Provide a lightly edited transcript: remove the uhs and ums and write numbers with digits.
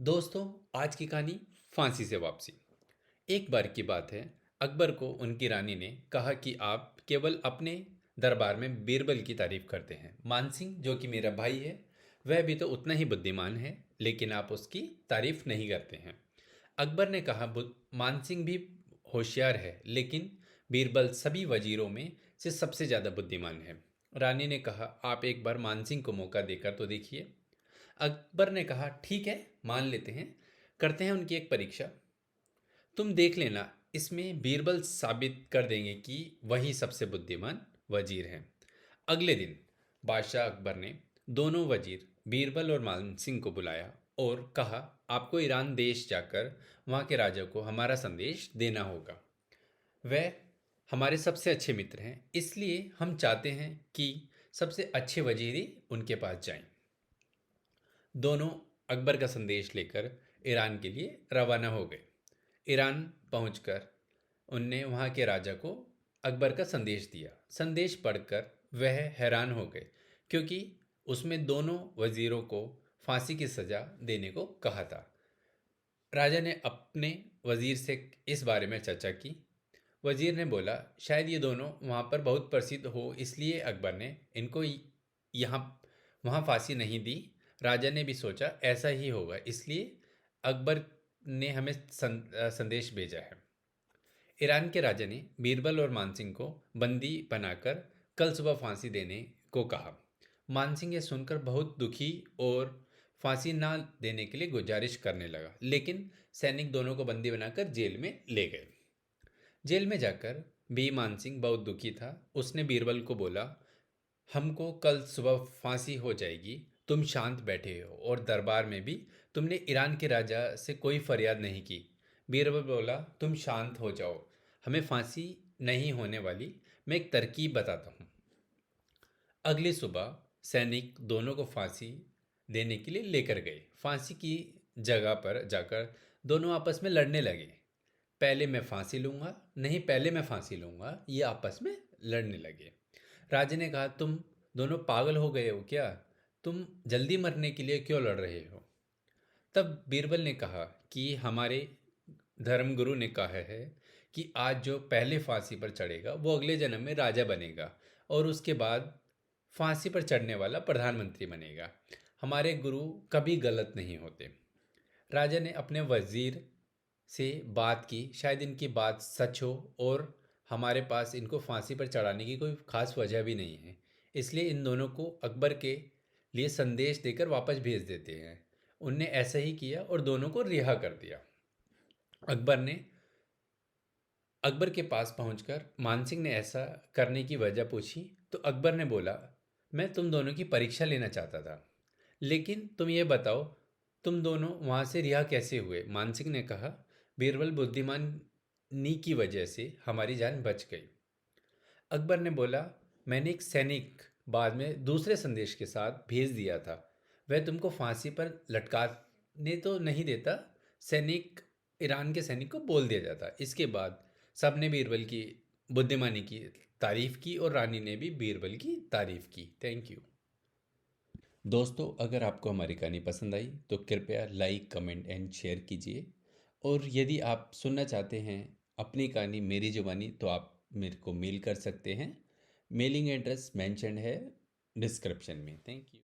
दोस्तों, आज की कहानी फांसी से वापसी। एक बार की बात है, अकबर को उनकी रानी ने कहा कि आप केवल अपने दरबार में बीरबल की तारीफ करते हैं। मानसिंह, जो कि मेरा भाई है, वह भी तो उतना ही बुद्धिमान है, लेकिन आप उसकी तारीफ नहीं करते हैं। अकबर ने कहा, मानसिंह भी होशियार है, लेकिन बीरबल सभी वजीरों में से सबसे ज़्यादा बुद्धिमान है। रानी ने कहा, आप एक बार मानसिंह को मौका देकर तो देखिए। अकबर ने कहा, ठीक है, मान लेते हैं, करते हैं उनकी एक परीक्षा। तुम देख लेना, इसमें बीरबल साबित कर देंगे कि वही सबसे बुद्धिमान वजीर हैं। अगले दिन बादशाह अकबर ने दोनों वजीर बीरबल और मानसिंह को बुलाया और कहा, आपको ईरान देश जाकर वहाँ के राजा को हमारा संदेश देना होगा। वह हमारे सबसे अच्छे मित्र हैं, इसलिए हम चाहते हैं कि सबसे अच्छे वजीर ही उनके पास जाएं। दोनों अकबर का संदेश लेकर ईरान के लिए रवाना हो गए। ईरान पहुंचकर उनने वहाँ के राजा को अकबर का संदेश दिया। संदेश पढ़कर वह हैरान हो गए, क्योंकि उसमें दोनों वजीरों को फांसी की सज़ा देने को कहा था। राजा ने अपने वजीर से इस बारे में चर्चा की। वजीर ने बोला, शायद ये दोनों वहाँ पर बहुत प्रसिद्ध हो, इसलिए अकबर ने इनको यहाँ वहाँ फांसी नहीं दी। राजा ने भी सोचा ऐसा ही होगा, इसलिए अकबर ने हमें संदेश भेजा है। ईरान के राजा ने बीरबल और मानसिंह को बंदी बनाकर कल सुबह फांसी देने को कहा। मानसिंह ये सुनकर बहुत दुखी और फांसी ना देने के लिए गुजारिश करने लगा, लेकिन सैनिक दोनों को बंदी बनाकर जेल में ले गए। जेल में जाकर भी मानसिंह बहुत दुखी था। उसने बीरबल को बोला, हमको कल सुबह फांसी हो जाएगी, तुम शांत बैठे हो और दरबार में भी तुमने ईरान के राजा से कोई फरियाद नहीं की। बीरबल बोला, तुम शांत हो जाओ, हमें फांसी नहीं होने वाली, मैं एक तरकीब बताता हूँ। अगली सुबह सैनिक दोनों को फांसी देने के लिए लेकर गए। फांसी की जगह पर जाकर दोनों आपस में लड़ने लगे। पहले मैं फांसी लूँगा, नहीं पहले मैं फांसी लूँगा, ये आपस में लड़ने लगे। राजा ने कहा, तुम दोनों पागल हो गए हो क्या? तुम जल्दी मरने के लिए क्यों लड़ रहे हो? तब बीरबल ने कहा कि हमारे धर्मगुरु ने कहा है कि आज जो पहले फांसी पर चढ़ेगा वो अगले जन्म में राजा बनेगा और उसके बाद फांसी पर चढ़ने वाला प्रधानमंत्री बनेगा। हमारे गुरु कभी गलत नहीं होते। राजा ने अपने वजीर से बात की, शायद इनकी बात सच हो और हमारे पास इनको फांसी पर चढ़ाने की कोई खास वजह भी नहीं है, इसलिए इन दोनों को अकबर के लिए संदेश देकर वापस भेज देते हैं। उनने ऐसा ही किया और दोनों को रिहा कर दिया। अकबर ने अकबर के पास पहुंचकर मानसिंह ने ऐसा करने की वजह पूछी, तो अकबर ने बोला, मैं तुम दोनों की परीक्षा लेना चाहता था, लेकिन तुम ये बताओ, तुम दोनों वहाँ से रिहा कैसे हुए? मानसिंह ने कहा, बीरबल बुद्धिमानी की वजह से हमारी जान बच गई। अकबर ने बोला, मैंने एक सैनिक बाद में दूसरे संदेश के साथ भेज दिया था, वह तुमको फांसी पर लटकाने तो नहीं देता, सैनिक ईरान के सैनिक को बोल दिया जाता। इसके बाद सबने बीरबल की बुद्धिमानी की तारीफ की और रानी ने भी बीरबल की तारीफ की। Thank you. दोस्तों, अगर आपको हमारी कहानी पसंद आई तो कृपया लाइक, कमेंट एंड शेयर कीजिए। और यदि आप सुनना चाहते हैं अपनी कहानी मेरी जुबानी, तो आप मेरे को मेल कर सकते हैं। मेलिंग एड्रेस मेंशन है डिस्क्रिप्शन में। Thank you.